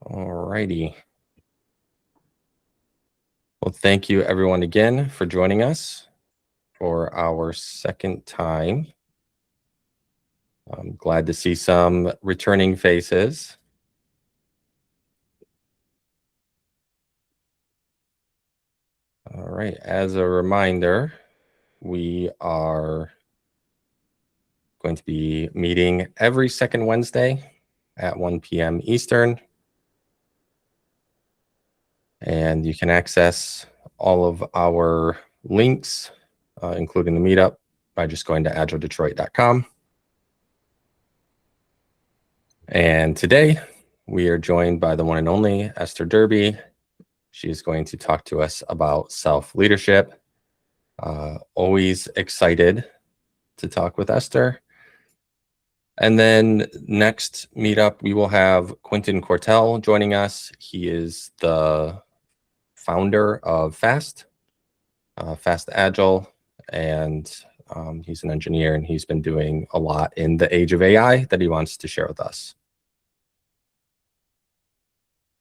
All righty. Well, thank you everyone again for joining us for our second time. I'm glad to see some returning faces. All right, as a reminder, we are going to be meeting every second Wednesday at 1 p.m. Eastern. And you can access all of our links, including the meetup, by just going to agiledetroit.com. And today we are joined by the one and only Esther Derby. She is going to talk to us about self-leadership. Always excited to talk with Esther. And then next meetup, we will have Quentin Cortell joining us. He is the founder of Fast Agile, and he's an engineer, and he's been doing a lot in the age of AI that he wants to share with us.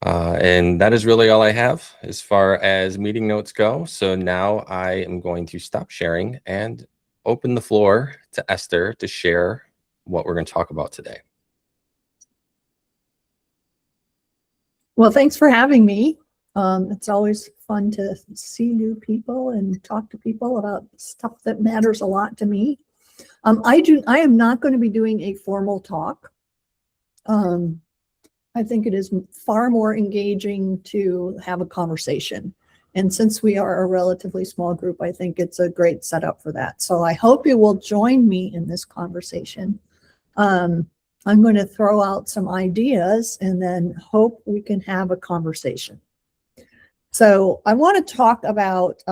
And that is really all I have as far as meeting notes go. So now I am going to stop sharing and open the floor to Esther to share what we're going to talk about today. Well, thanks for having me. It's always fun to see new people and talk to people about stuff that matters a lot to me. I am not going to be doing a formal talk. I think it is far more engaging to have a conversation. And since we are a relatively small group, I think it's a great setup for that. So I hope you will join me in this conversation. I'm going to throw out some ideas and then hope we can have a conversation. So I want to talk about,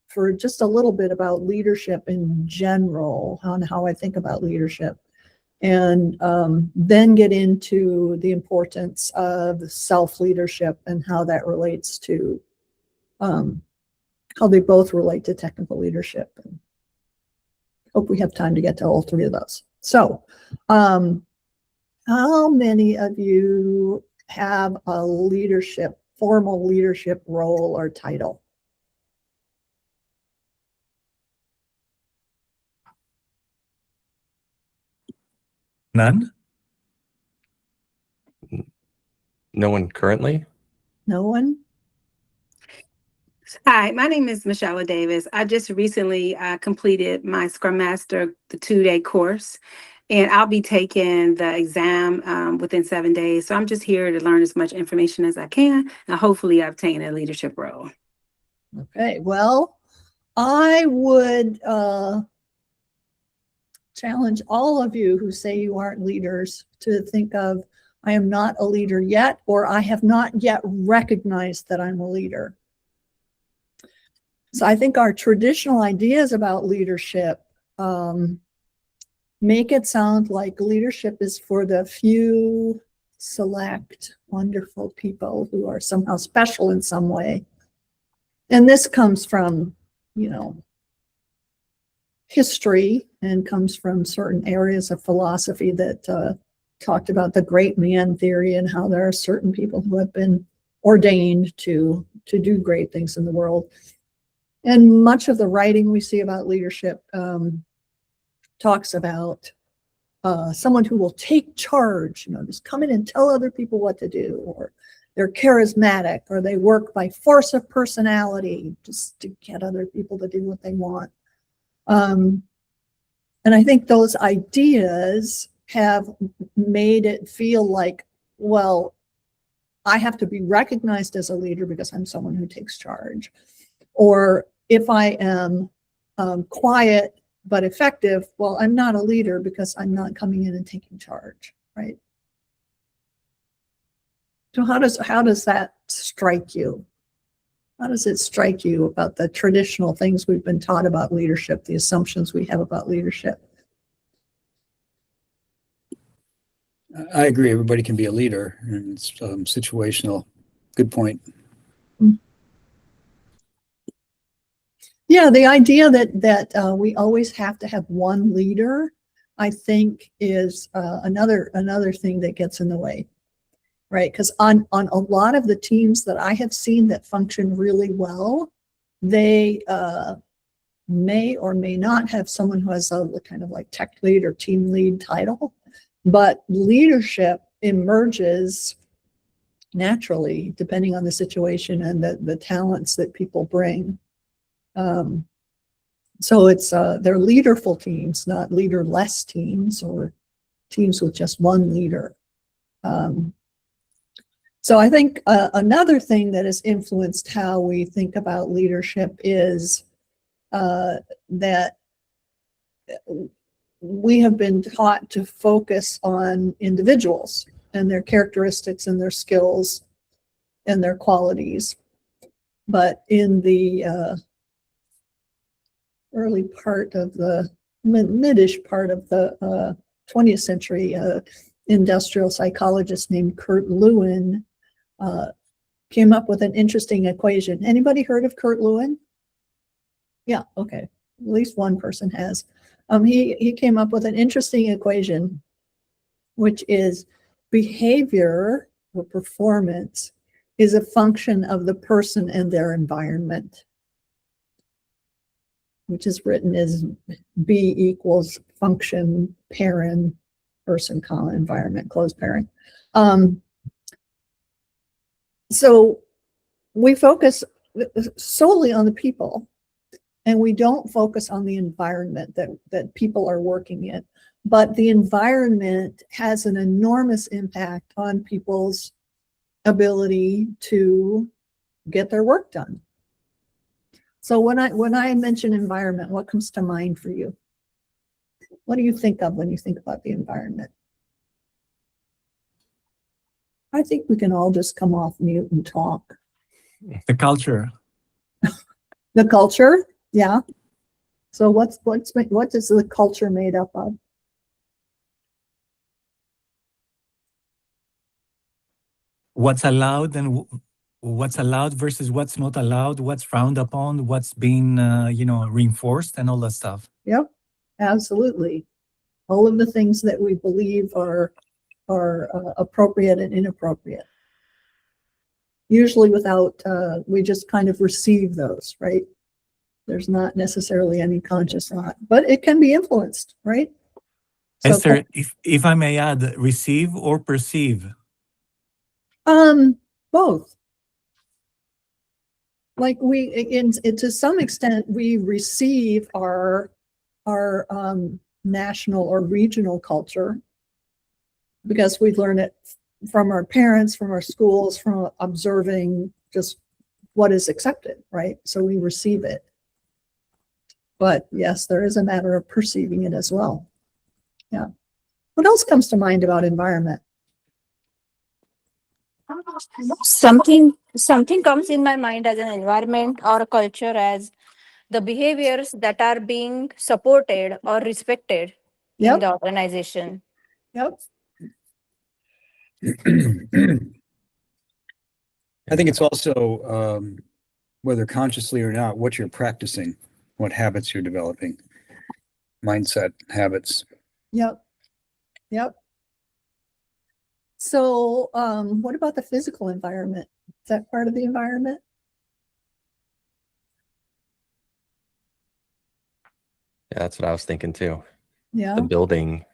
for just a little bit, about leadership in general, on how I think about leadership. And then get into the importance of self-leadership and how that relates to, how they both relate to technical leadership. And hope we have time to get to all three of those. So how many of you have a formal leadership role or title? None? No one currently? No one? Hi, my name is Michelle Davis. I just recently completed my Scrum Master, the 2-day course, and I'll be taking the exam within 7 days. So I'm just here to learn as much information as I can and hopefully obtain a leadership role. Okay, well, I would challenge all of you who say you aren't leaders to think of, I am not a leader yet, or I have not yet recognized that I'm a leader. So I think our traditional ideas about leadership make it sound like leadership is for the few select wonderful people who are somehow special in some way. And this comes from, history, and comes from certain areas of philosophy that talked about the great man theory and how there are certain people who have been ordained to do great things in the world. And much of the writing we see about leadership talks about someone who will take charge, just come in and tell other people what to do, or they're charismatic, or they work by force of personality just to get other people to do what they want. And I think those ideas have made it feel like, well, I have to be recognized as a leader because I'm someone who takes charge. Or if I am quiet but effective, well, I'm not a leader because I'm not coming in and taking charge, right? So how does that strike you? How does it strike you about the traditional things we've been taught about leadership, the assumptions we have about leadership? I agree. Everybody can be a leader, and it's situational. Good point. Yeah, the idea that we always have to have one leader, I think, is another thing that gets in the way. right? Because on a lot of the teams that I have seen that function really well, they may or may not have someone who has a kind of like tech lead or team lead title, but leadership emerges naturally depending on the situation and the talents that people bring. So it's they're leaderful teams, not leaderless teams or teams with just one leader. So I think another thing that has influenced how we think about leadership is that we have been taught to focus on individuals and their characteristics and their skills and their qualities. But in the early part of the mid-ish part of the 20th century, industrial psychologist named Kurt Lewin came up with an interesting equation. Anybody heard of Kurt Lewin? Yeah, okay. At least one person has. He came up with an interesting equation, which is behavior or performance is a function of the person and their environment, which is written as B equals function, parent, person, comma, environment, close parent. So we focus solely on the people, and we don't focus on the environment that people are working in. But the environment has an enormous impact on people's ability to get their work done. So when I mention environment, what comes to mind for you? What do you think of when you think about the environment? I think we can all just come off mute and talk. The culture. The culture, yeah. So what is the culture made up of? What's allowed and what's allowed versus what's not allowed, what's frowned upon, what's being reinforced, and all that stuff. Yep, absolutely. All of the things that we believe are appropriate and inappropriate. Usually without, we just kind of receive those, right? There's not necessarily any conscious thought, but it can be influenced, right? So, Esther, if I may add, receive or perceive? both. Like to some extent, we receive our national or regional culture because we learn it from our parents, from our schools, from observing just what is accepted, right? So we receive it. But yes, there is a matter of perceiving it as well. Yeah. What else comes to mind about environment? Something comes in my mind as an environment or a culture as the behaviors that are being supported or respected in Yep. the organization. Yep. I think it's also, whether consciously or not, what you're practicing, what habits you're developing, mindset, habits. Yep. Yep. So what about the physical environment? Is that part of the environment? Yeah, that's what I was thinking too. Yeah. The building,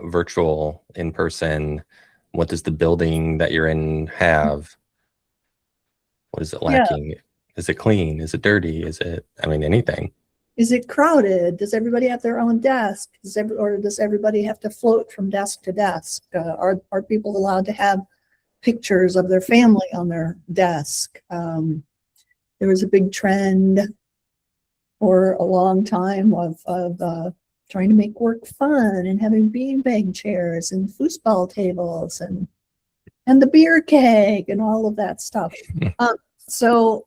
virtual, in person. What does the building that you're in have? What is it lacking? Yeah. Is it clean? Is it dirty? Is it, anything? Is it crowded? Does everybody have their own desk? Or does everybody have to float from desk to desk? Are people allowed to have pictures of their family on their desk? There was a big trend for a long time of trying to make work fun and having beanbag chairs and foosball tables and the beer keg and all of that stuff. So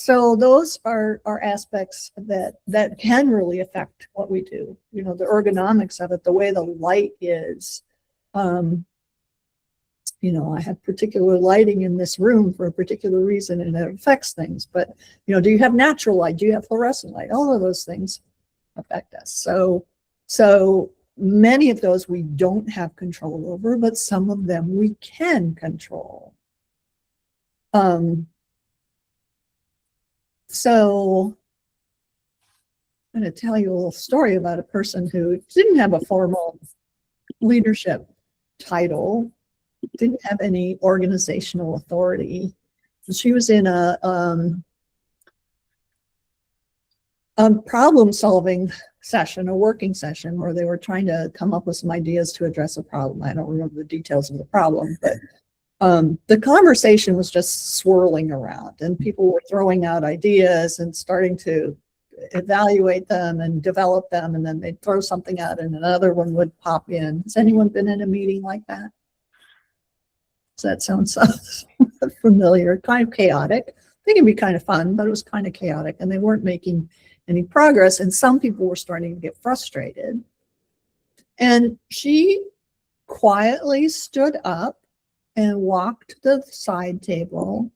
those are aspects that can really affect what we do. The ergonomics of it, the way the light is. I have particular lighting in this room for a particular reason, and it affects things. But do you have natural light? Do you have fluorescent light? All of those things affect us. So many of those we don't have control over, but some of them we can control. So I'm going to tell you a little story about a person who didn't have a formal leadership title, didn't have any organizational authority. She was in a problem-solving session, a working session, where they were trying to come up with some ideas to address a problem. I don't remember the details of the problem, but the conversation was just swirling around, and people were throwing out ideas and starting to evaluate them and develop them, and then they'd throw something out and another one would pop in. Has anyone been in a meeting like that? Does that sound so familiar? Kind of chaotic. I think it'd be kind of fun, but it was kind of chaotic, and they weren't making any progress, and some people were starting to get frustrated. And she quietly stood up and walked to the side table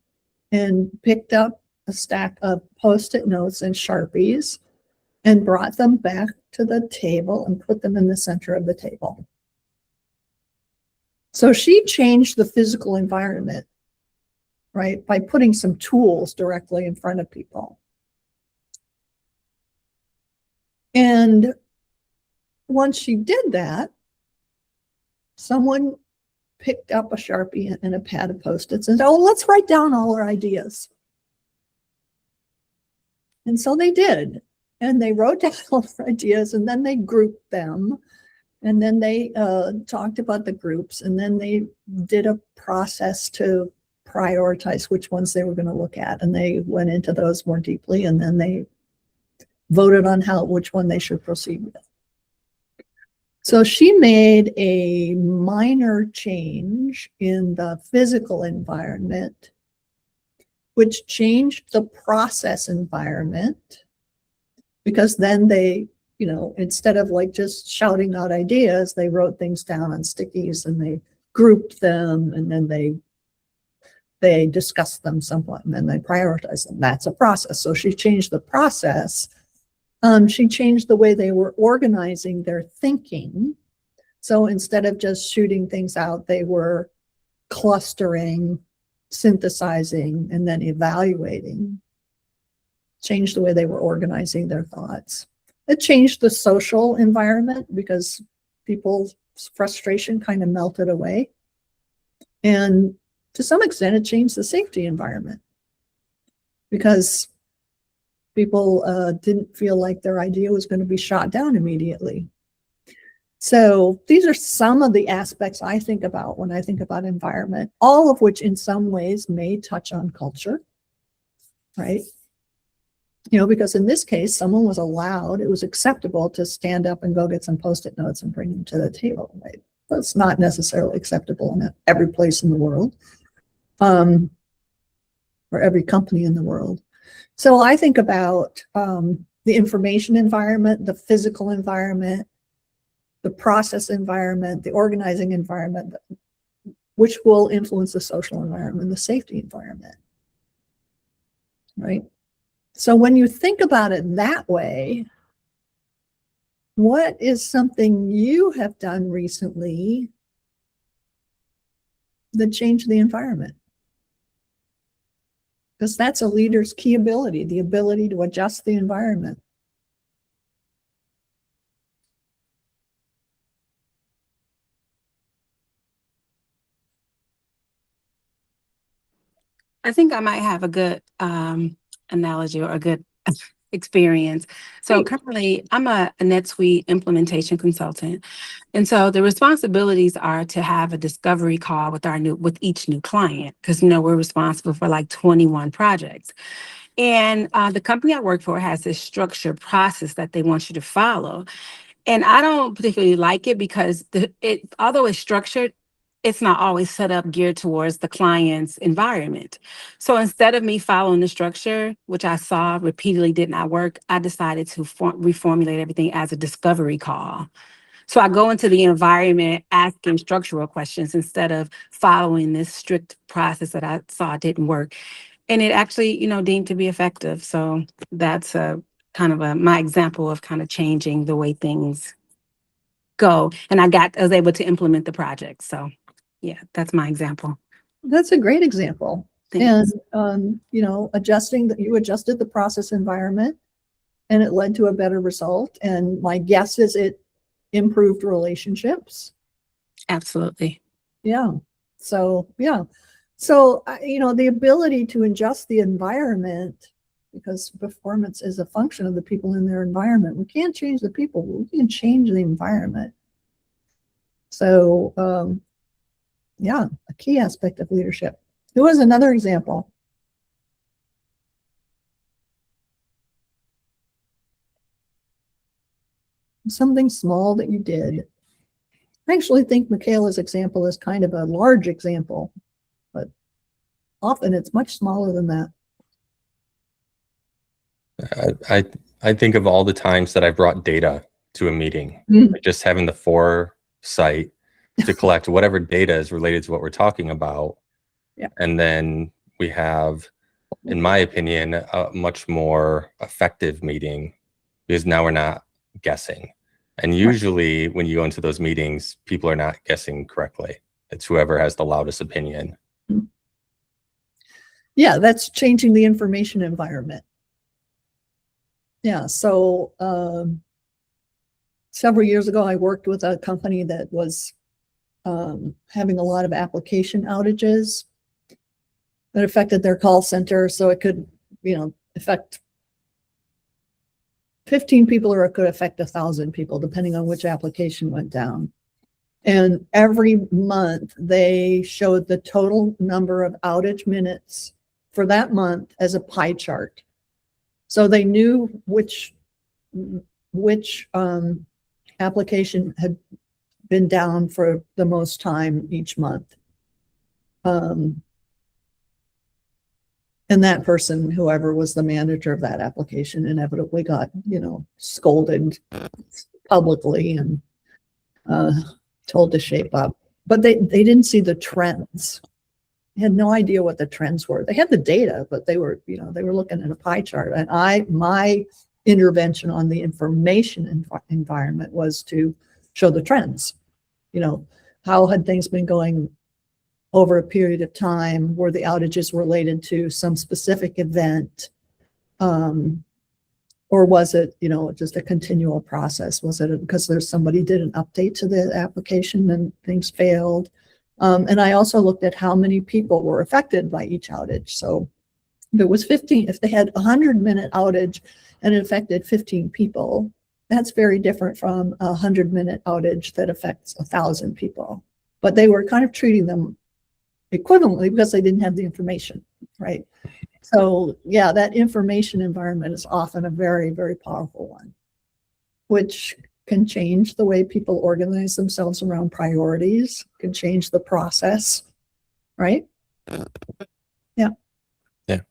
and picked up a stack of Post-it notes and Sharpies and brought them back to the table and put them in the center of the table. So she changed the physical environment, right, by putting some tools directly in front of people. And once she did that, someone picked up a Sharpie and a pad of Post-its and said, oh, let's write down all our ideas. And so they did. And they wrote down all their ideas, and then they grouped them. And then they talked about the groups, and then they did a process to prioritize which ones they were going to look at. And they went into those more deeply, and then they voted on which one they should proceed with. So she made a minor change in the physical environment, which changed the process environment, because then they, instead of like just shouting out ideas, they wrote things down on stickies and they grouped them, and then they discussed them somewhat, and then they prioritized them. That's a process. So she changed the process. She changed the way they were organizing their thinking. So instead of just shooting things out, they were clustering, synthesizing, and then evaluating. Changed the way they were organizing their thoughts. It changed the social environment because people's frustration kind of melted away. And to some extent, it changed the safety environment because people didn't feel like their idea was going to be shot down immediately. So these are some of the aspects I think about when I think about environment, all of which in some ways may touch on culture, right? Because in this case, someone was allowed, it was acceptable to stand up and go get some Post-it notes and bring them to the table, right? That's not necessarily acceptable in every place in the world, or every company in the world. So I think about the information environment, the physical environment, the process environment, the organizing environment, which will influence the social environment, the safety environment, right? So when you think about it that way, what is something you have done recently that changed the environment? Because that's a leader's key ability, the ability to adjust the environment. I think I might have a good analogy or a good experience. So currently I'm a NetSuite implementation consultant. And so the responsibilities are to have a discovery call with each new client, because we're responsible for like 21 projects. And the company I work for has this structured process that they want you to follow. And I don't particularly like it because although it's structured, it's not always set up geared towards the client's environment. So instead of me following the structure, which I saw repeatedly did not work, I decided to reformulate everything as a discovery call. So I go into the environment asking structural questions instead of following this strict process that I saw didn't work. And it actually, deemed to be effective. So that's my example of kind of changing the way things go. And I was able to implement the project. So yeah, that's my example. That's a great example. Thanks. And, you know, you adjusted the process environment and it led to a better result. And my guess is it improved relationships. Absolutely. Yeah. So, yeah. So, you know, the ability to adjust the environment, because performance is a function of the people in their environment. We can't change the people, we can change the environment. So, yeah, a key aspect of leadership. Who was another example? Something small that you did. I actually think Michaela's example is kind of a large example, but often it's much smaller than that. I think of all the times that I brought data to a meeting, like just having the foresight to collect whatever data is related to what we're talking about. Yeah. And then we have, in my opinion, a much more effective meeting because now we're not guessing. And usually when you go into those meetings, people are not guessing correctly. It's whoever has the loudest opinion. Yeah, that's changing the information environment. Yeah, so several years ago, I worked with a company that was having a lot of application outages that affected their call center. So it could, you know, affect 15 people or it could affect 1,000 people, depending on which application went down. And every month they showed the total number of outage minutes for that month as a pie chart. So they knew which application had been down for the most time each month. And that person, whoever was the manager of that application, inevitably got, you know, scolded publicly and told to shape up. But they didn't see the trends. They had no idea what the trends were. They had the data, but they were, you know, they were looking at a pie chart. And my intervention on the information environment was to show the trends. You know, how had things been going over a period of time? Were the outages related to some specific event? Or was it, you know, just a continual process? Was it because somebody did an update to the application and things failed? And I also looked at how many people were affected by each outage. So if it was 15, if they had a 100-minute outage and it affected 15 people, that's very different from a 100-minute outage that affects 1,000 people. But they were kind of treating them equivalently because they didn't have the information, right? So yeah, that information environment is often a very, very powerful one, which can change the way people organize themselves around priorities, can change the process, right? Yeah. Yeah.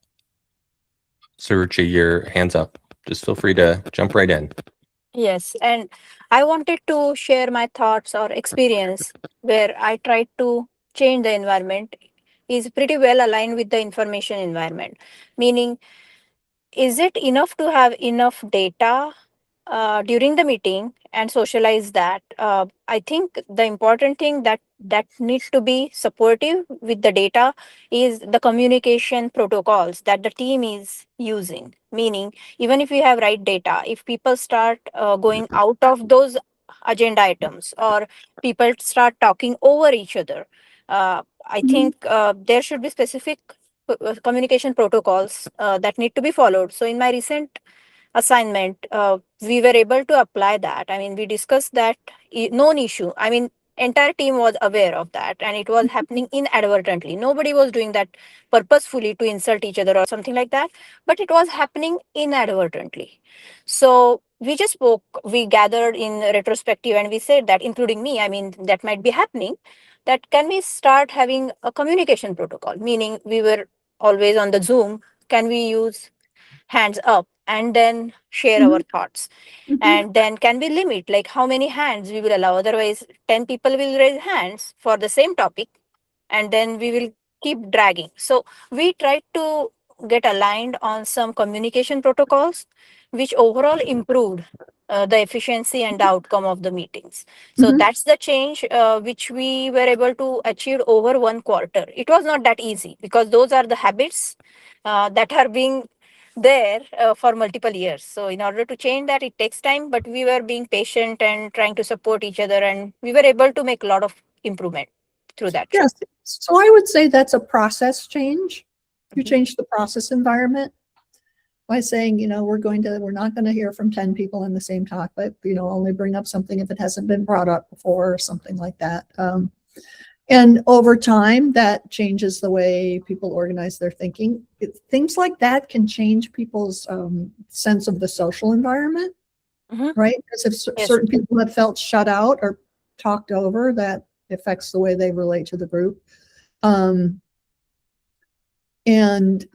So Ruchi, your hand's up. Just feel free to jump right in. Yes, and I wanted to share my thoughts or experience where I tried to change the environment is pretty well aligned with the information environment. Meaning, is it enough to have enough data during the meeting and socialize that? I think the important thing that needs to be supportive with the data is the communication protocols that the team is using. Meaning, even if we have right data, if people start going out of those agenda items or people start talking over each other, I think there should be specific communication protocols that need to be followed. So in my recent assignment, we were able to apply that. I mean, we discussed that known issue. I mean, entire team was aware of that and it was happening inadvertently. Nobody was doing that purposefully to insult each other or something like that, but it was happening inadvertently. So we just spoke, we gathered in retrospective and we said that, including me, I mean, that might be happening, that can we start having a communication protocol, meaning we were always on the Zoom, can we use hands up and then share our thoughts? And then can we limit like how many hands we will allow? Otherwise 10 people will raise hands for the same topic and then we will keep dragging. So we tried to get aligned on some communication protocols, which overall improved the efficiency and the outcome of the meetings. So Mhm. that's the change which we were able to achieve over 1 quarter. It was not that easy because those are the habits that are being there for multiple years. So in order to change that, it takes time, but we were being patient and trying to support each other, and we were able to make a lot of improvement through that. Yes. So I would say that's a process change. You Mhm. change the process environment by saying, we're not going to hear from 10 people in the same talk, but, only bring up something if it hasn't been brought up before or something like that. And over time, that changes the way people organize their thinking. Things like that can change people's sense of the social environment, Mhm. right? Because if Yes. certain people have felt shut out or talked over, that affects the way they relate to the group. And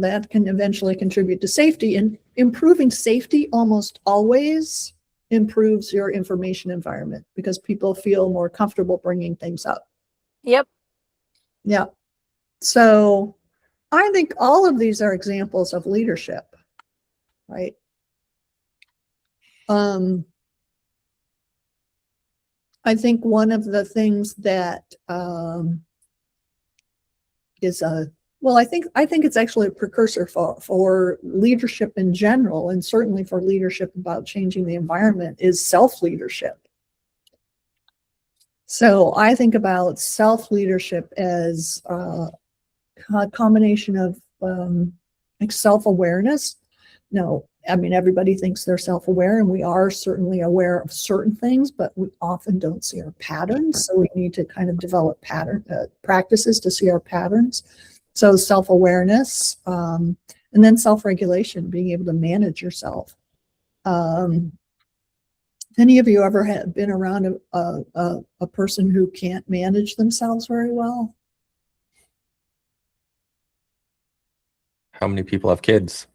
that can eventually contribute to safety, and improving safety almost always improves your information environment because people feel more comfortable bringing things up. Yep. Yeah. So I think all of these are examples of leadership, right? I think one of the things that is I think it's actually a precursor for leadership in general, and certainly for leadership about changing the environment, is self-leadership. So I think about self-leadership as a combination of like self-awareness. No, I mean, everybody thinks they're self-aware, and we are certainly aware of certain things, but we often don't see our patterns. So we need to kind of develop practices to see our patterns. So self-awareness, and then self-regulation, being able to manage yourself. Any of you ever been around a person who can't manage themselves very well? How many people have kids?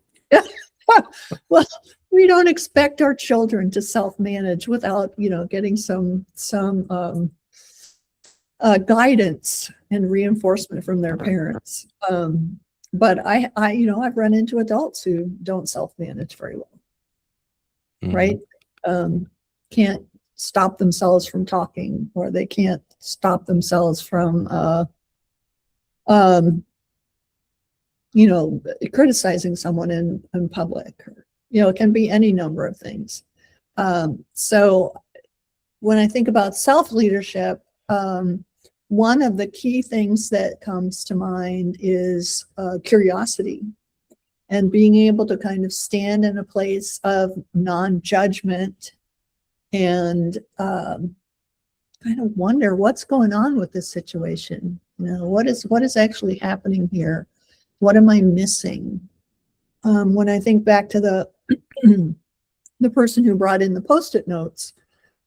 Well, we don't expect our children to self-manage without, getting some guidance and reinforcement from their parents. But I've run into adults who don't self-manage very well, right? Can't stop themselves from talking, or they can't stop themselves from, criticizing someone in public. It can be any number of things. So when I think about self-leadership, one of the key things that comes to mind is curiosity, and being able to kind of stand in a place of non-judgment and kind of wonder what's going on with this situation. What is actually happening here? What am I missing? When I think back to the the person who brought in the Post-it notes,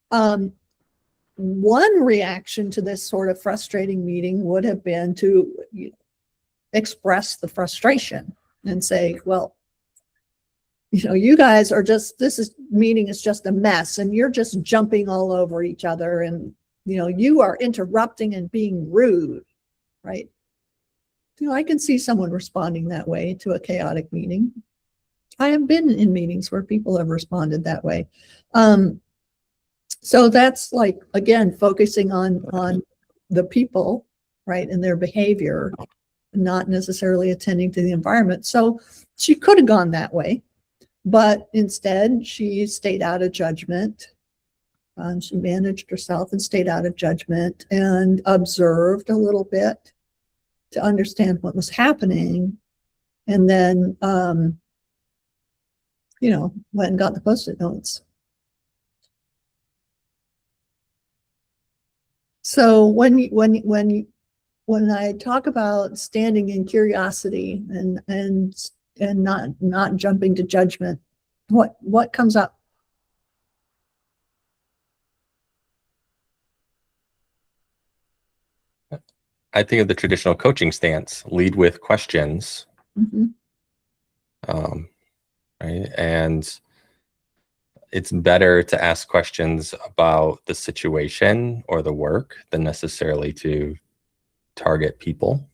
one reaction to this sort of frustrating meeting would have been to express the frustration and say, well, you guys are meeting is just a mess, and you're just jumping all over each other, and you are interrupting and being rude, right? I can see someone responding that way to a chaotic meeting. I have been in meetings where people have responded that way. So that's like, again, focusing on the people, right, and their behavior, not necessarily attending to the environment. So she could have gone that way, but instead she stayed out of judgment. She managed herself and stayed out of judgment and observed a little bit to understand what was happening, and then went and got the Post-it notes. So when I talk about standing in curiosity and not jumping to judgment, what comes up? I think of the traditional coaching stance: lead with questions, Mhm. right? And it's better to ask questions about the situation or the work than necessarily to target people.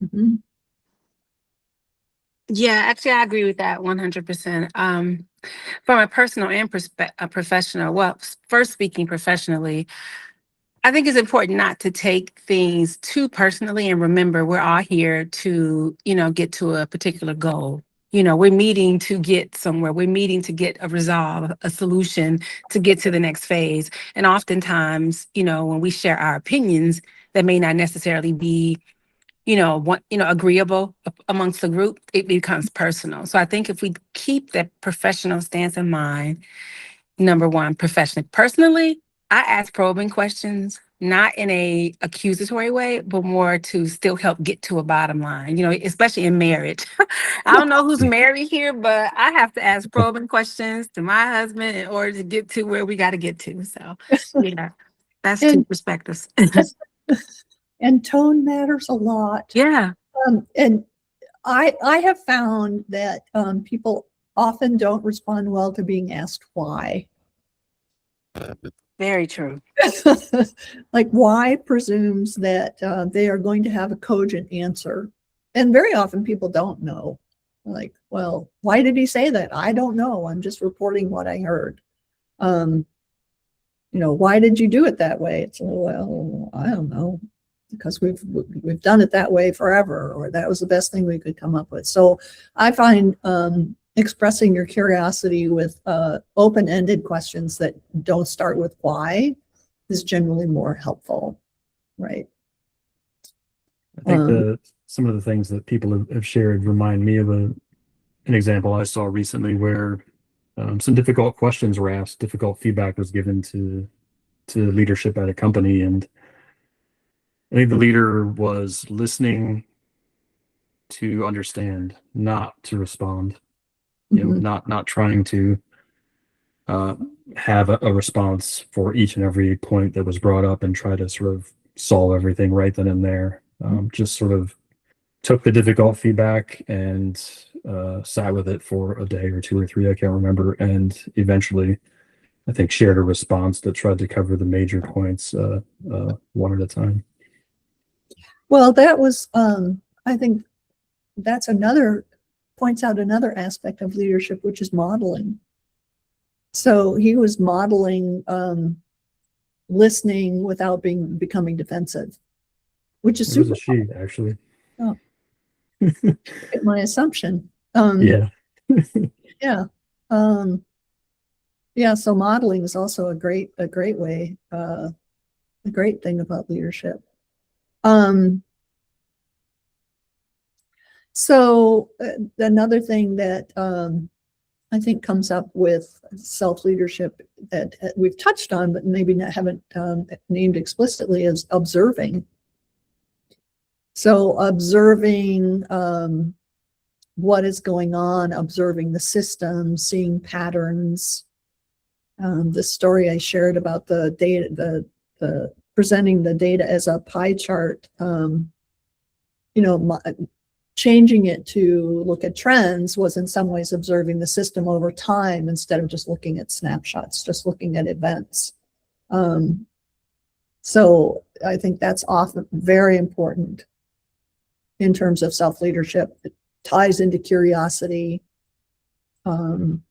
Mhm. Yeah, actually, I agree with that 100%. From a personal and a professional, well, first speaking professionally, I think it's important not to take things too personally and remember we're all here to, get to a particular goal. We're meeting to get somewhere. We're meeting to get a resolve, a solution to get to the next phase. And oftentimes, when we share our opinions, that may not necessarily be agreeable amongst the group, it becomes personal. So I think if we keep that professional stance in mind, number one, professionally. Personally, I ask probing questions, not in a accusatory way, but more to still help get to a bottom line, especially in marriage. I don't know who's married here, but I have to ask probing questions to my husband in order to get to where we got to get to. So yeah, that's two And- perspectives. And tone matters a lot. Yeah. And I have found that people often don't respond well to being asked why. Very true. Like why presumes that they are going to have a cogent answer. And very often people don't know. Like, well, why did he say that? I don't know. I'm just reporting what I heard. Why did you do it that way? It's, well, I don't know, because we've done it that way forever, or that was the best thing we could come up with. So I find expressing your curiosity with open-ended questions that don't start with why is generally more helpful, right? I think some of the things that people have shared remind me of an example I saw recently where some difficult questions were asked, difficult feedback was given to leadership at a company, and I think the leader was listening to understand, not to respond. Not trying to have a response for each and every point that was brought up and try to sort of solve everything right then and there. Just sort of took the difficult feedback and sat with it for a day or two or three, I can't remember, and eventually I think shared a response that tried to cover the major points one at a time. Well, that was, I think that's points out another aspect of leadership, which is modeling. So he was modeling listening without becoming defensive, which is It was super. a she, actually. Oh. My assumption. Yeah. Yeah. Yeah. So modeling is also a great way, a great thing about leadership. So another thing that I think comes up with self-leadership that we've touched on, but maybe haven't named explicitly, is observing. So observing what is going on, observing the system, seeing patterns. The story I shared about the data, the presenting the data as a pie chart, changing it to look at trends was in some ways observing the system over time instead of just looking at snapshots, just looking at events. So I think that's often very important in terms of self-leadership. It ties into curiosity, and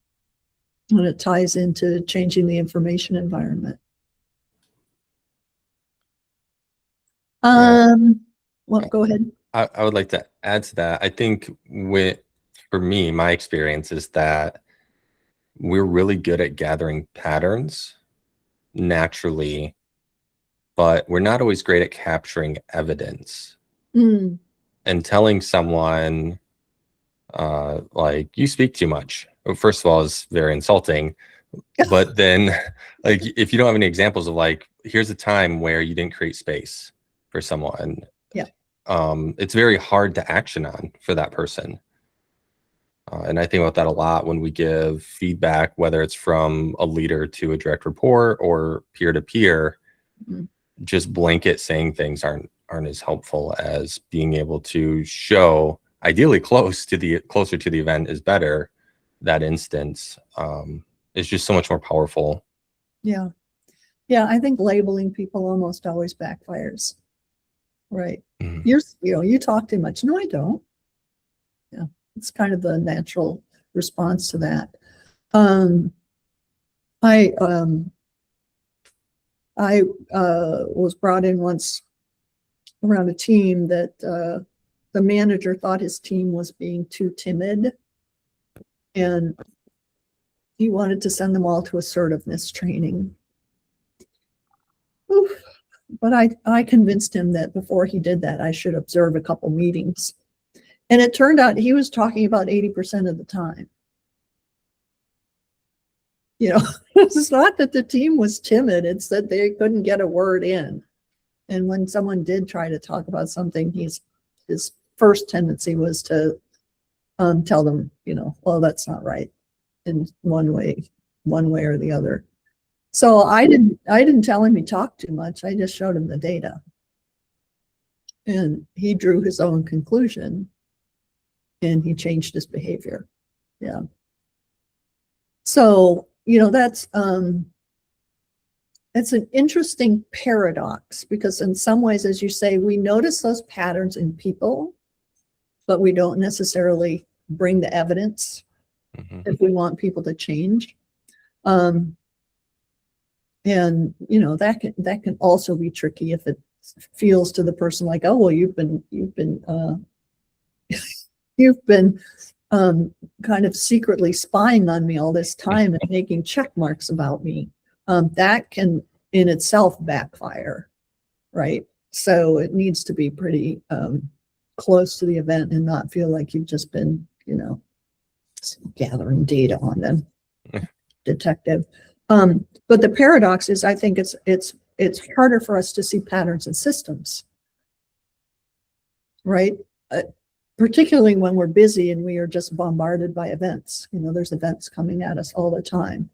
it ties into changing the information environment. Well, go ahead. I would like to add to that. I think for me, my experience is that we're really good at gathering patterns naturally, but we're not always great at capturing evidence. And telling someone, like, you speak too much, well, first of all, is very insulting. But then, like, if you don't have any examples of, like, here's a time where you didn't create space for someone, it's very hard to action on for that person. And I think about that a lot when we give feedback, whether it's from a leader to a direct report or peer to peer. Just blanket saying things aren't as helpful as being able to show, ideally closer to the event is better. That instance is just so much more powerful. Yeah. I think labeling people almost always backfires. Right. You talk too much. No, I don't. Yeah. it's kind of the natural response to that. I was brought in once around a team that the manager thought his team was being too timid, and he wanted to send them all to assertiveness training. Oof. But I convinced him that before he did that, I should observe a couple meetings. And it turned out he was talking about 80% of the time. You know, it's not that the team was timid, it's that they couldn't get a word in. And when someone did try to talk about something, his first tendency was to tell them, you know, well, that's not right in one way or the other. So I didn't tell him he talked too much. I just showed him the data. And he drew his own conclusion and he changed his behavior. Yeah. So, you know, that's an interesting paradox, because in some ways, as you say, we notice those patterns in people, but we don't necessarily bring the evidence if we want people to change. And you know, that can also be tricky if it feels to the person like, oh well, you've been kind of secretly spying on me all this time and making check marks about me. That can in itself backfire, right? So it needs to be pretty close to the event and not feel like you've just been, you know, gathering data on them, detective. But the paradox is, I think it's harder for us to see patterns in systems, right? Particularly when we're busy and we are just bombarded by events. You know, there's events coming at us all the time.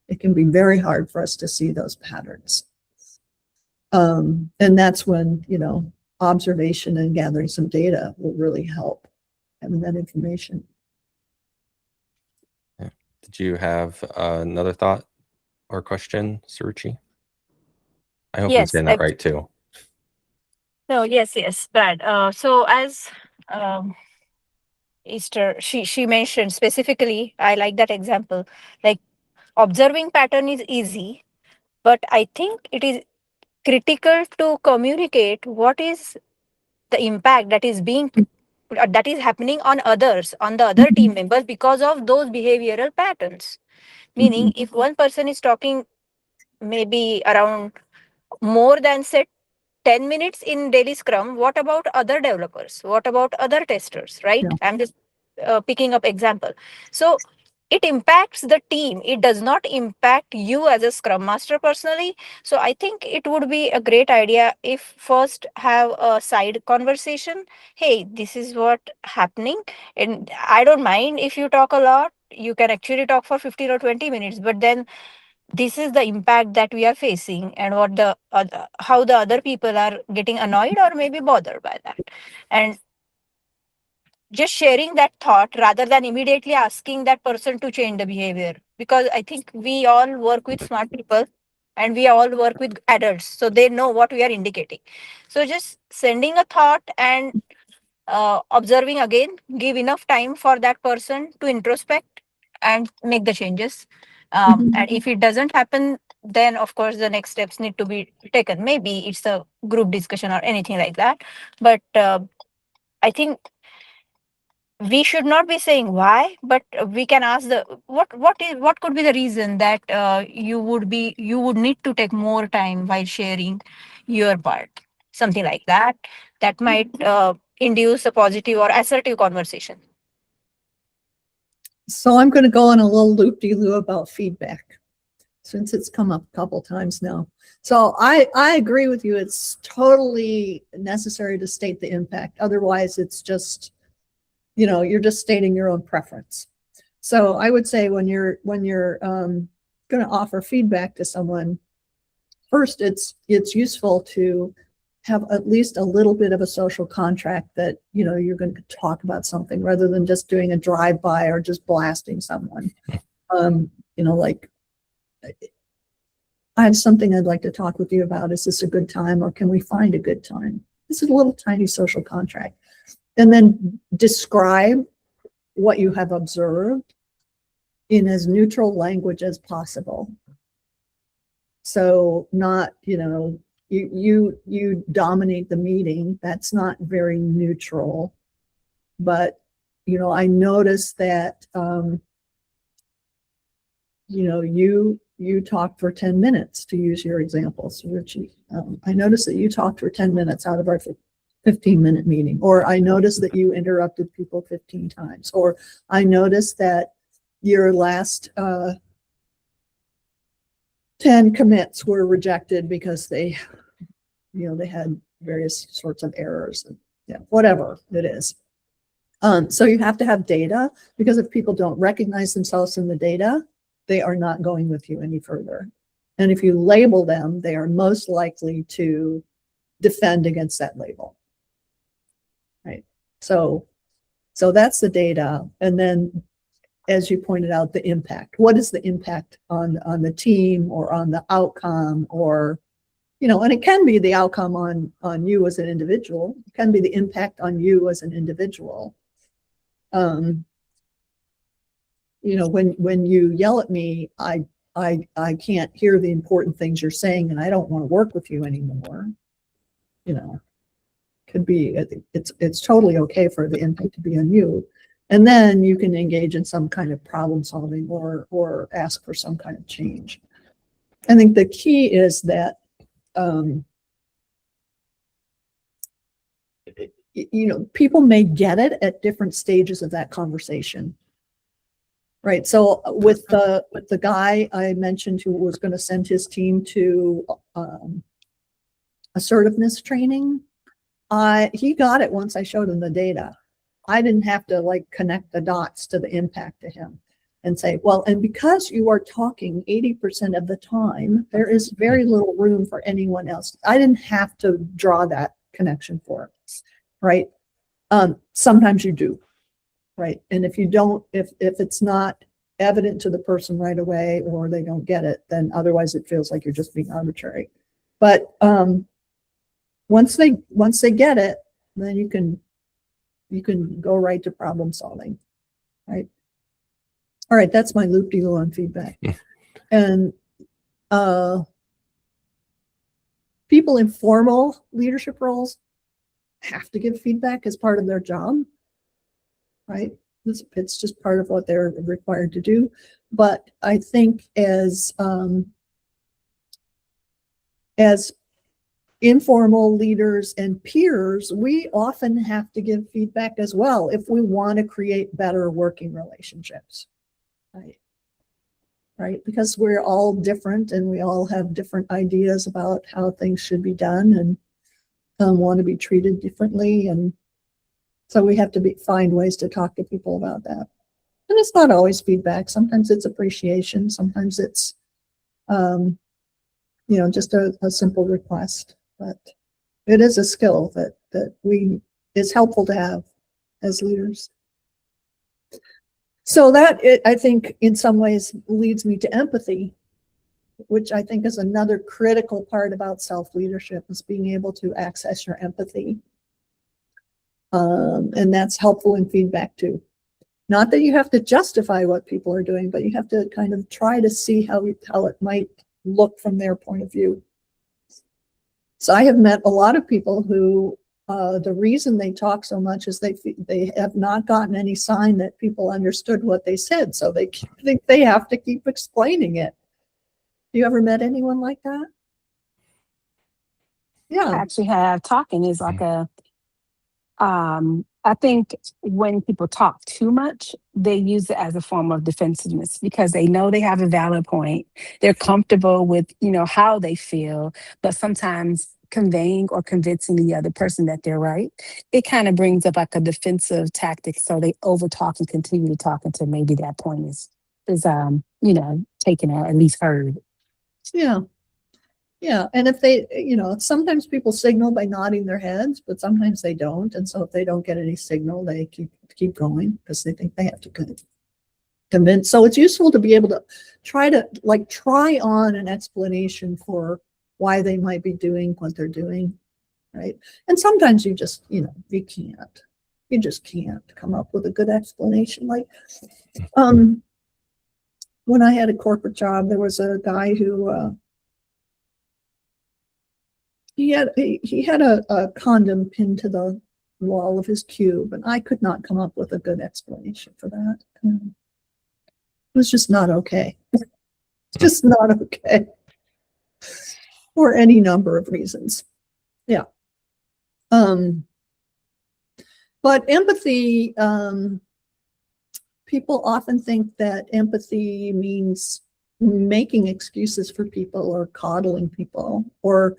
It can be very hard for us to see those patterns. And that's when, you know, observation and gathering some data will really help, having that information. Did you have another thought or question, Suruchi? I hope I'm Yes, saying that right too. No, yes, Brad. So as Esther, she mentioned specifically, I like that example. Like observing pattern is easy, but I think it is critical to communicate what is the impact that is happening on others, on the other team members because of those behavioral patterns. Meaning, if one person is talking maybe around more than say 10 minutes in daily scrum, what about other developers? What about other testers, right? Yeah. I'm just picking up example. So it impacts the team. It does not impact you as a scrum master personally. So I think it would be a great idea if first have a side conversation. Hey, this is what happening. And I don't mind if you talk a lot. You can actually talk for 15 or 20 minutes, but then this is the impact that we are facing and what how the other people are getting annoyed or maybe bothered by that. And just sharing that thought rather than immediately asking that person to change the behavior, because I think we all work with smart people and we all work with adults, so they know what we are indicating. So just sending a thought and observing again, give enough time for that person to introspect and make the changes. And if it doesn't happen, then of course the next steps need to be taken. Maybe it's a group discussion or anything like that. But I think we should not be saying why, but we can ask what could be the reason that you would need to take more time while sharing your part, something like that. That might induce a positive or assertive conversation. So I'm going to go on a little loop-de-loo about feedback, since it's come up a couple times now. So I agree with you. It's totally necessary to state the impact. Otherwise, it's just, you know, you're just stating your own preference. So I would say when you're going to offer feedback to someone, first it's useful to have at least a little bit of a social contract that, you know, you're going to talk about something rather than just doing a drive-by or just blasting someone. You know, like, I have something I'd like to talk with you about. Is this a good time, or can we find a good time? This is a little tiny social contract. And then describe what you have observed in as neutral language as possible. So not, you dominate the meeting. That's not very neutral. But, I noticed that, you talked for 10 minutes, to use your examples, Richie. I noticed that you talked for 10 minutes out of our 15-minute meeting, or I noticed that you interrupted people 15 times, or I noticed that your last 10 commits were rejected because they had various sorts of errors, and whatever it is. So you have to have data, because if people don't recognize themselves in the data, they are not going with you any further. And if you label them, they are most likely to defend against that label. Right. So that's the data. And then, as you pointed out, the impact. What is the impact on the team or on the outcome, or, and it can be the outcome on you as an individual. It can be the impact on you as an individual. When you yell at me, I can't hear the important things you're saying, and I don't want to work with you anymore. Could be, it's totally okay for the impact to be on you. And then you can engage in some kind of problem solving or ask for some kind of change. I think the key is that, people may get it at different stages of that conversation. Right. So with the guy I mentioned who was going to send his team to assertiveness training, he got it once I showed him the data. I didn't have to connect the dots to the impact to him and say, well, and because you are talking 80% of the time, there is very little room for anyone else. I didn't have to draw that connection for him. Right. Sometimes you do. Right. And if you don't, if it's not evident to the person right away, or they don't get it, then otherwise it feels like you're just being arbitrary. But once they get it, then you can go right to problem solving. Right. All right. That's my loop-de-loo on feedback. And people in formal leadership roles have to give feedback as part of their job. Right. It's just part of what they're required to do. But I think as informal leaders and peers, we often have to give feedback as well if we want to create better working relationships. Right. Because we're all different, and we all have different ideas about how things should be done, and want to be treated differently. And so we have to find ways to talk to people about that. And it's not always feedback. Sometimes it's appreciation. Sometimes it's, just a simple request. But it is a skill that is helpful to have as leaders. So that, I think, in some ways leads me to empathy, which I think is another critical part about self-leadership, is being able to access your empathy. And that's helpful in feedback too. Not that you have to justify what people are doing, but you have to kind of try to see how it might look from their point of view. So I have met a lot of people who the reason they talk so much is they have not gotten any sign that people understood what they said, so they think they have to keep explaining it. You ever met anyone like that? Yeah. I actually have. Talking is like I think when people talk too much, they use it as a form of defensiveness, because they know they have a valid point. They're comfortable with, how they feel, but sometimes conveying or convincing the other person that they're right, it kind of brings up like a defensive tactic. So they over talk and continue to talk until maybe that point is taken or at least heard. Yeah. Yeah. And if they, sometimes people signal by nodding their heads, but sometimes they don't. And so if they don't get any signal, they keep going because they think they have to convince. So it's useful to be able to try on an explanation for why they might be doing what they're doing. Right. And sometimes you just, you can't. You just can't come up with a good explanation. Like, when I had a corporate job, there was a guy who he had a condom pinned to the wall of his cube, and I could not come up with a good explanation for that. It was just not okay. It's just not okay for any number of reasons. Yeah. But empathy, people often think that empathy means making excuses for people or coddling people or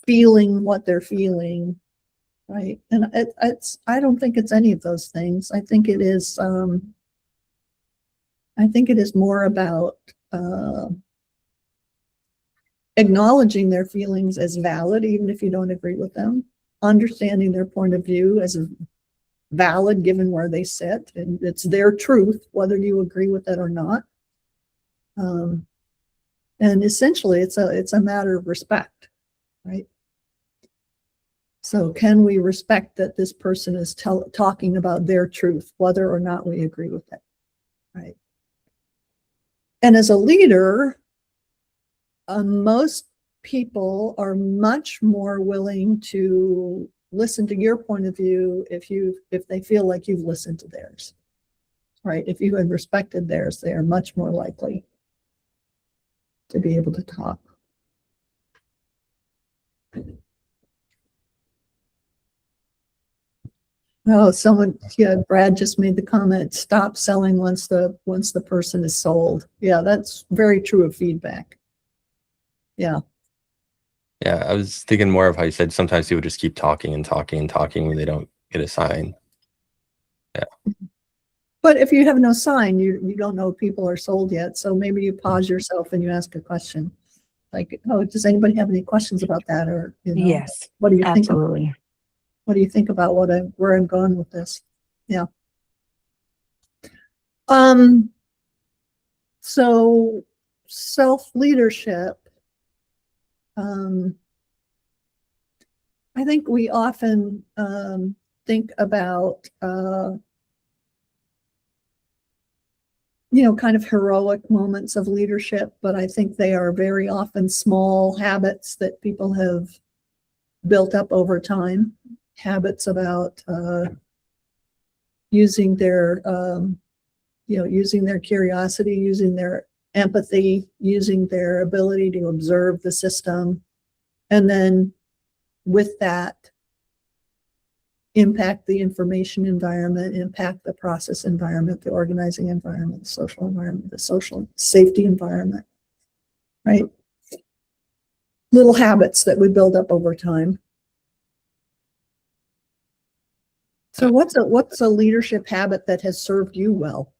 feeling what they're feeling, right? And I don't think it's any of those things. I think it is more about acknowledging their feelings as valid, even if you don't agree with them, understanding their point of view as valid given where they sit, and it's their truth, whether you agree with it or not. And essentially, it's a matter of respect, right? So can we respect that this person is talking about their truth, whether or not we agree with it, right? And as a leader, most people are much more willing to listen to your point of view if they feel like you've listened to theirs, right? If you had respected theirs, they are much more likely to be able to talk. Oh, Brad just made the comment, stop selling once the person is sold. Yeah, that's very true of feedback. Yeah. Yeah, I was thinking more of how you said sometimes people just keep talking and talking and talking when they don't get a sign. Yeah. But if you have no sign, you don't know if people are sold yet. So maybe you pause yourself and you ask a question. Like, oh, does anybody have any questions about that? Or, Yes, what do you think? absolutely. What do you think about where I'm going with this? Yeah. So self-leadership, I think we often think about kind of heroic moments of leadership, but I think they are very often small habits that people have built up over time. Habits about using their curiosity, using their empathy, using their ability to observe the system, and then with that, impact the information environment, impact the process environment, the organizing environment, the social environment, the social safety environment, right? Little habits that we build up over time. So what's a leadership habit that has served you well?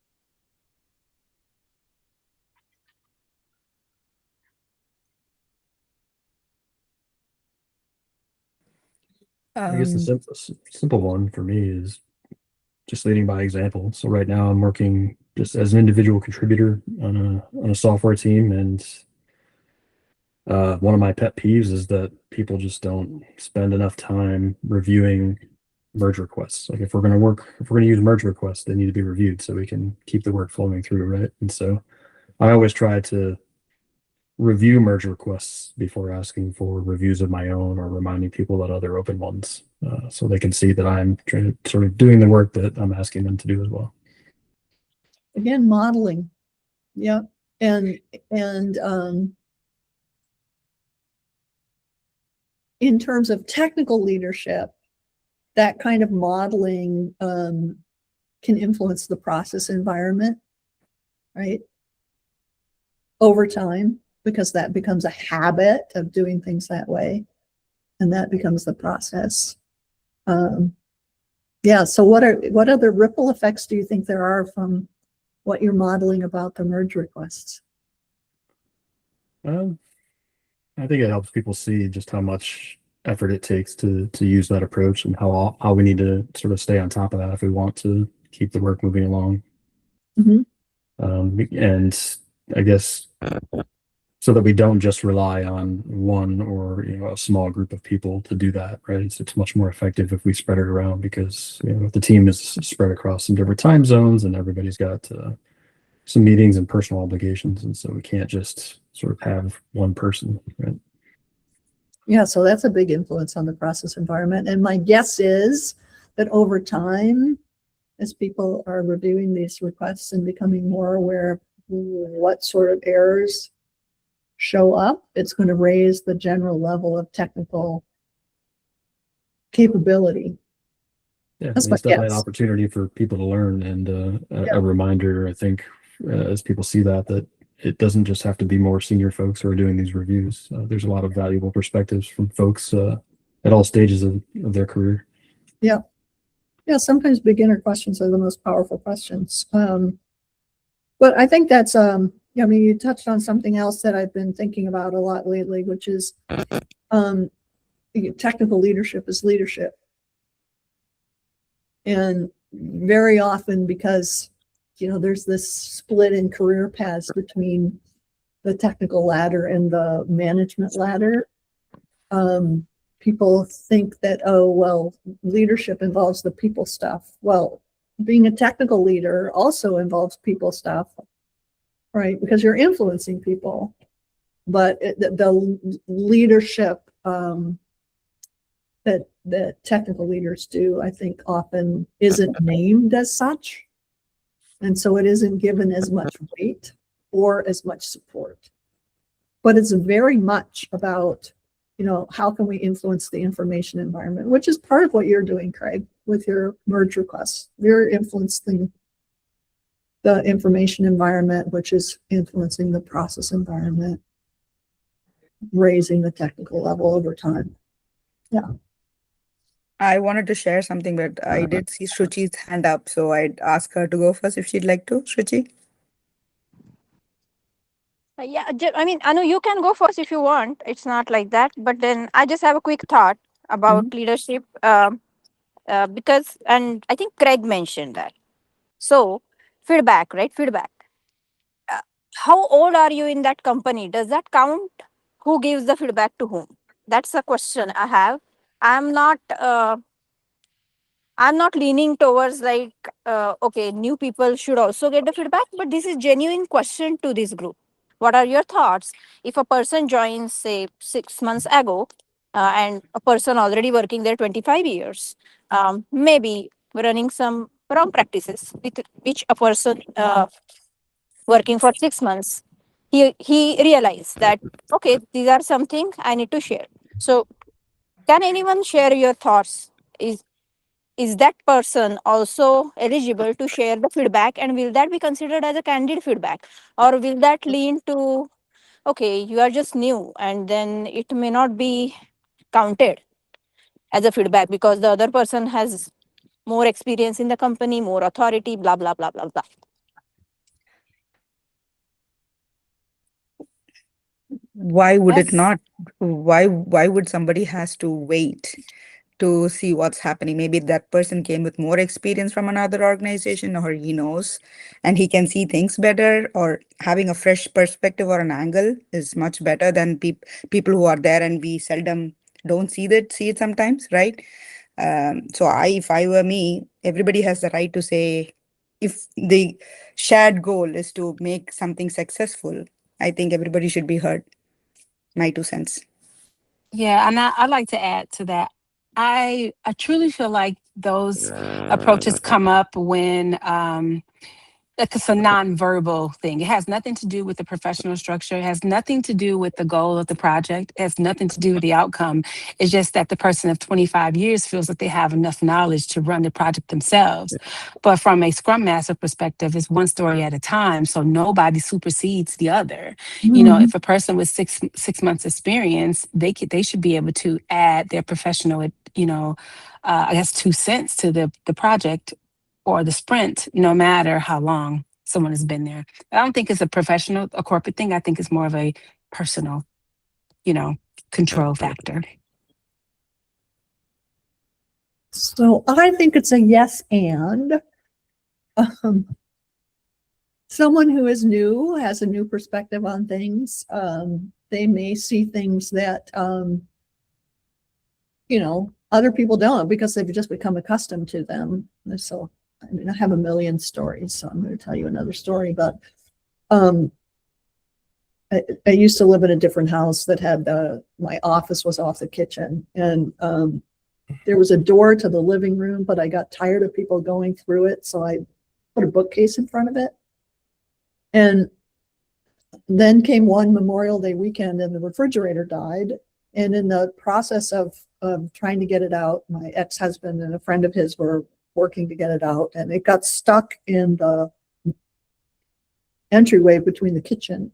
I guess the simple one for me is just leading by example. So right now I'm working just as an individual contributor on a software team, and one of my pet peeves is that people just don't spend enough time reviewing merge requests. Like if we're going to use merge requests, they need to be reviewed so we can keep the work flowing through, right? And so I always try to review merge requests before asking for reviews of my own or reminding people about other open ones, so they can see that I'm sort of doing the work that I'm asking them to do as well. Again, modeling. Yeah. And in terms of technical leadership, that kind of modeling can influence the process environment, right? Over time, because that becomes a habit of doing things that way, and that becomes the process. Yeah. So what other ripple effects do you think there are from what you're modeling about the merge requests? I think it helps people see just how much effort it takes to use that approach, and how we need to sort of stay on top of that if we want to keep the work moving along. Mm-hmm. And I guess so that we don't just rely on one or a small group of people to do that, right? It's much more effective if we spread it around, because if the team is spread across some different time zones and everybody's got some meetings and personal obligations, and so we can't just sort of have one person, right? Yeah, so that's a big influence on the process environment. And my guess is that over time, as people are reviewing these requests and becoming more aware of what sort of errors show up, it's going to raise the general level of technical capability. Yeah, That's I mean, my it's definitely an guess. opportunity for people to learn, and Yeah. a reminder, I think, as people see that it doesn't just have to be more senior folks who are doing these reviews. There's a lot of valuable perspectives from folks at all stages of their career. Yeah, sometimes beginner questions are the most powerful questions. But I think that's, you touched on something else that I've been thinking about a lot lately, which is technical leadership is leadership. And very often, because, there's this split in career paths between the technical ladder and the management ladder, people think that, oh, well, leadership involves the people stuff. Well, being a technical leader also involves people stuff, right? Because you're influencing people. But the leadership that technical leaders do, I think, often isn't named as such. And so it isn't given as much weight or as much support. But it's very much about, how can we influence the information environment, which is part of what you're doing, Craig, with your merge requests. You're influencing the information environment, which is influencing the process environment, raising the technical level over time. Yeah. I wanted to share something, but I did see Shruchi's hand up, so I'd ask her to go first if she'd like to. Shruchi? Anu, you can go first if you want. It's not like that. But then I just have a quick thought about leadership, because, and I think Craig mentioned that. So, feedback, right? Feedback. How old are you in that company? Does that count? Who gives the feedback to whom? That's a question I have. I'm not. I'm not leaning towards like, okay, new people should also get the feedback, but this is genuine question to this group. What are your thoughts? If a person joins, say, 6 months ago, and a person already working there 25 years, maybe running some wrong practices with which a person working for 6 months, he realized that, okay, these are something I need to share. So can anyone share your thoughts? Is that person also eligible to share the feedback, and will that be considered as a candid feedback, or will that lean to, okay, you are just new and then it may not be counted as a feedback because the other person has more experience in the company, more authority, blah blah blah blah blah. Why would it Yes. not? Why would somebody has to wait to see what's happening? Maybe that person came with more experience from another organization, or he knows and he can see things better, or having a fresh perspective or an angle is much better than people who are there and we seldom don't see it sometimes, right? So if I were me, everybody has the right to say, if the shared goal is to make something successful, I think everybody should be heard. My 2 cents. Yeah, and I'd like to add to that. I truly feel like those approaches come up when like it's a nonverbal thing. It has nothing to do with the professional structure. It has nothing to do with the goal of the project. It has nothing to do with the outcome. It's just that the person of 25 years feels that they have enough knowledge to run the project themselves. But from a Scrum Master perspective, it's one story at a time. So nobody supersedes the other. You know, if a person with six months experience, they should be able to add their professional, I guess 2 cents to the project or the sprint, no matter how long someone has been there. I don't think it's a corporate thing. I think it's more of a personal, control factor. So I think it's a yes and. Um, someone who is new has a new perspective on things. They may see things that, other people don't because they've just become accustomed to them. So, I mean, I have a million stories, so I'm going to tell you another story. But I used to live in a different house that had my office was off the kitchen, and there was a door to the living room, but I got tired of people going through it, so I put a bookcase in front of it. And then came one Memorial Day weekend, and the refrigerator died. And in the process of trying to get it out, my ex-husband and a friend of his were working to get it out, and it got stuck in the entryway between the kitchen.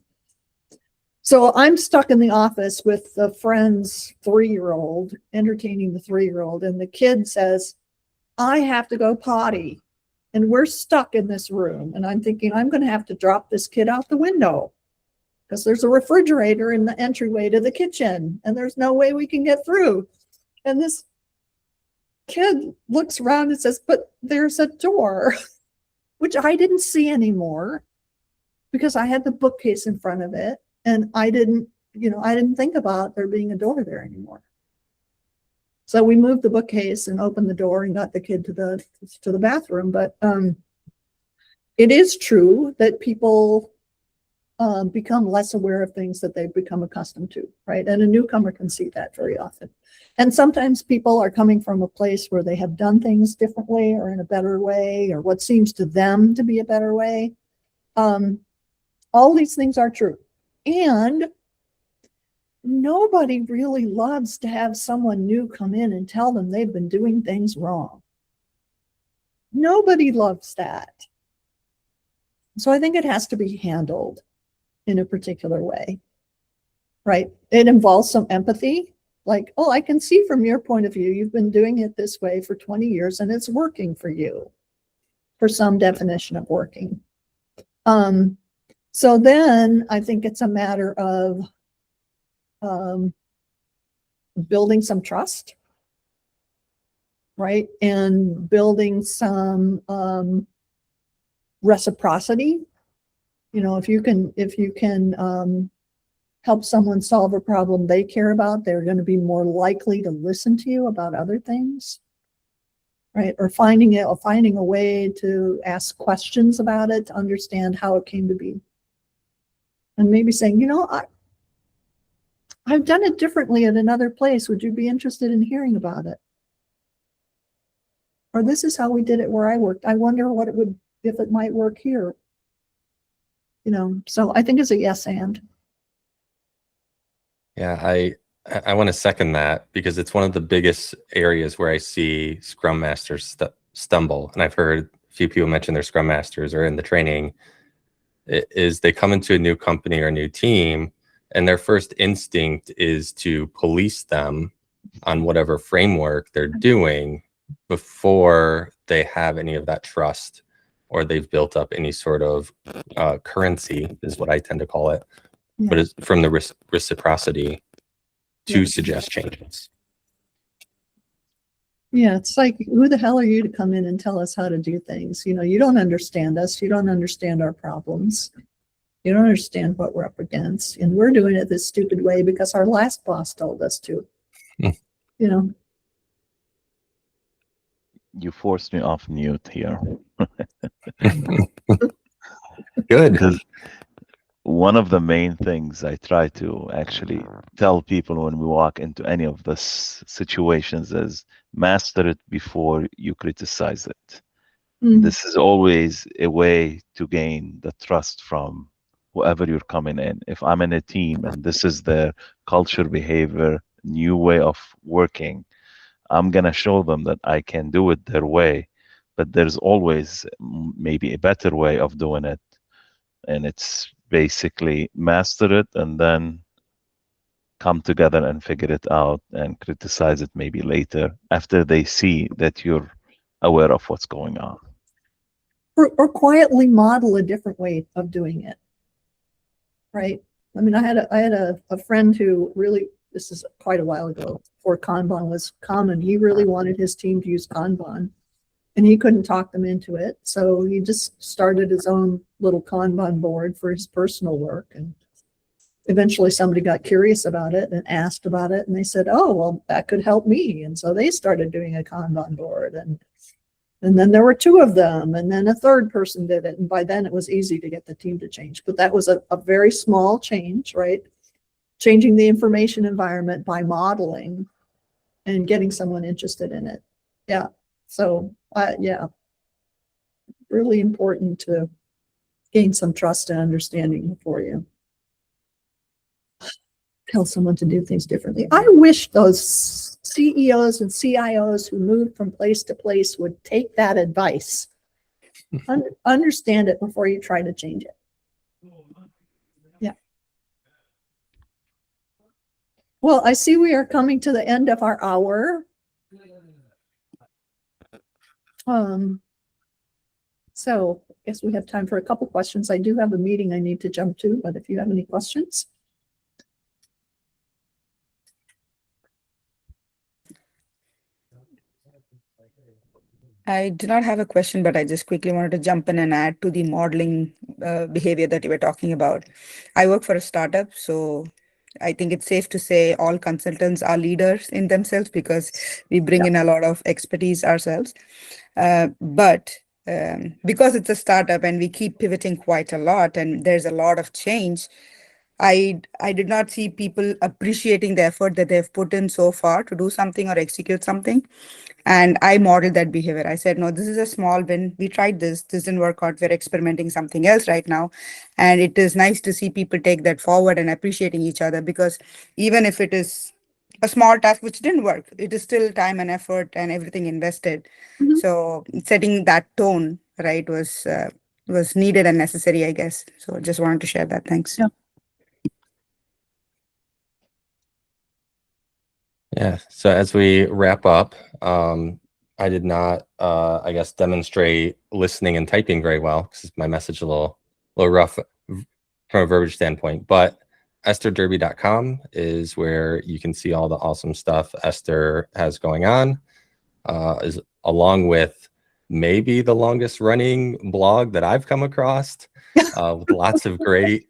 So I'm stuck in the office with the friend's 3-year-old, entertaining the 3-year-old, and the kid says, I have to go potty. And we're stuck in this room. And I'm thinking, I'm going to have to drop this kid out the window because there's a refrigerator in the entryway to the kitchen, and there's no way we can get through. And this kid looks around and says, but there's a door, which I didn't see anymore because I had the bookcase in front of it. And I didn't think about there being a door there anymore. So we moved the bookcase and opened the door and got the kid to the bathroom. But it is true that people become less aware of things that they've become accustomed to, right? And a newcomer can see that very often. And sometimes people are coming from a place where they have done things differently or in a better way, or what seems to them to be a better way. All these things are true. And nobody really loves to have someone new come in and tell them they've been doing things wrong. Nobody loves that. So I think it has to be handled in a particular way, right? It involves some empathy, like, oh, I can see from your point of view, you've been doing it this way for 20 years and it's working for you, for some definition of working. So then I think it's a matter of building some trust, right? And building some reciprocity. If you can help someone solve a problem they care about, they're going to be more likely to listen to you about other things, right? Or finding a way to ask questions about it to understand how it came to be. And maybe saying, I've done it differently at another place. Would you be interested in hearing about it? Or this is how we did it where I worked. I wonder if it might work here. So I think it's a yes and. Yeah, I want to second that because it's one of the biggest areas where I see Scrum Masters stumble. And I've heard a few people mention their Scrum Masters or in the training. Is they come into a new company or a new team, and their first instinct is to police them on whatever framework they're doing before they have any of that trust or they've built up any sort of currency, is what I tend to call it. Yeah. But it's from the reciprocity to suggest changes. Yeah, it's like, who the hell are you to come in and tell us how to do things? You don't understand us. You don't understand our problems. You don't understand what we're up against. And we're doing it this stupid way because our last boss told us to. You forced me off mute here. Good. Because one of the main things I try to actually tell people when we walk into any of the situations is master it before you criticize it. This is always a way to gain the trust from whoever you're coming in. If I'm in a team and this is their culture, behavior, new way of working, I'm going to show them that I can do it their way, but there's always maybe a better way of doing it. And it's basically master it and then come together and figure it out and criticize it maybe later after they see that you're aware of what's going on. Or quietly model a different way of doing it, right? I mean, I had a friend who really, this is quite a while ago, before Kanban was common, he really wanted his team to use Kanban. and he couldn't talk them into it. So he just started his own little Kanban board for his personal work. And eventually somebody got curious about it and asked about it. And they said, oh, well, that could help me. And so they started doing a Kanban board. And then there were two of them. And then a third person did it. And by then it was easy to get the team to change. But that was a very small change, right? Changing the information environment by modeling and getting someone interested in it. Yeah. So, yeah, really important to gain some trust and understanding before you tell someone to do things differently. I wish those CEOs and CIOs who moved from place to place would take that advice. Understand it before you try to change it. Yeah. Well, I see we are coming to the end of our hour. So I guess we have time for a couple questions. I do have a meeting I need to jump to, but if you have any questions. I do not have a question, but I just quickly wanted to jump in and add to the modeling behavior that you were talking about. I work for a startup, so I think it's safe to say all consultants are leaders in themselves because we bring in a lot of expertise ourselves. But because it's a startup and we keep pivoting quite a lot and there's a lot of change, I did not see people appreciating the effort that they've put in so far to do something or execute something. And I modeled that behavior. I said, no, this is a small win. We tried this didn't work out. We're experimenting something else right now. And it is nice to see people take that forward and appreciating each other, because even if it is a small task which didn't work, it is still time and effort and everything invested. Mhm. So setting that tone, right, was needed and necessary, I guess. So just wanted to share that. Thanks. Yeah. Yeah. So as we wrap up, I did not, I guess, demonstrate listening and typing very well because my message is a little rough from a verbiage standpoint. But estherderby.com is where you can see all the awesome stuff Esther has going on, is along with maybe the longest running blog that I've come across, with lots of great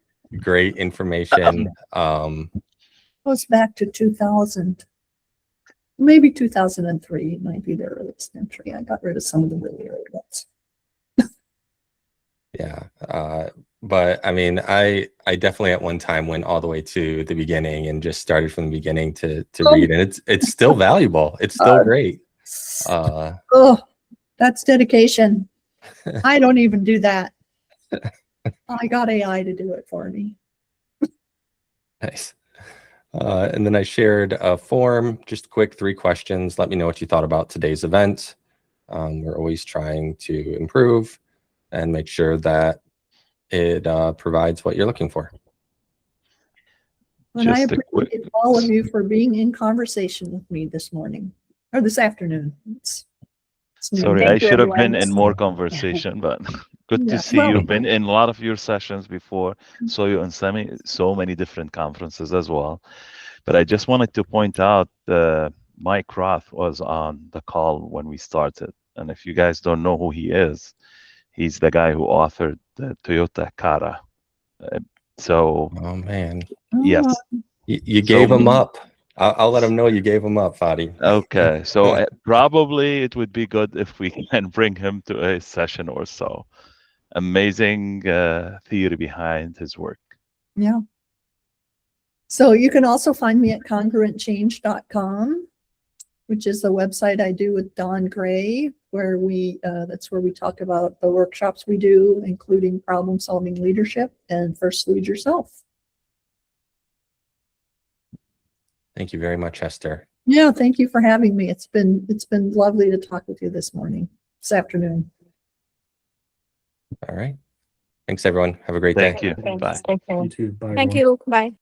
information. Goes back to 2000. Maybe 2003 might be the earliest entry. I got rid of some of the really early ones. Yeah. But I mean, I definitely at one time went all the way to the beginning and just started from the beginning to read. And it's still valuable. It's still great. Oh, that's dedication. I don't even do that. I got AI to do it for me. Nice. And then I shared a form, just quick 3 questions. Let me know what you thought about today's event. We're always trying to improve and make sure that it provides what you're looking for. And I Just a quick- appreciate all of you for being in conversation with me this morning or this afternoon. It's noon. Sorry, Thank I you, should have been everyone. in more conversation, but good Yeah, to see well- you've been in a lot of your sessions before. Saw you in so many different conferences as well. But I just wanted to point out Mike Roth was on the call when we started. And if you guys don't know who he is, he's the guy who authored the Toyota Cara. So, Oh, man. yes. You gave him up. I'll let him know you gave him up, Fadi. Okay, so probably it would be good if we can bring him to a session or so. Amazing theory behind his work. Yeah. So you can also find me at congruentchange.com, which is the website I do with Don Gray, where that's where we talk about the workshops we do, including problem solving leadership and first lead yourself. Thank you very much, Esther. Yeah, thank you for having me. It's been lovely to talk with you this afternoon. All right. Thanks, everyone. Have a great day. Thank you. Bye. Thank You you. too. Bye, Thank everyone. you. Bye.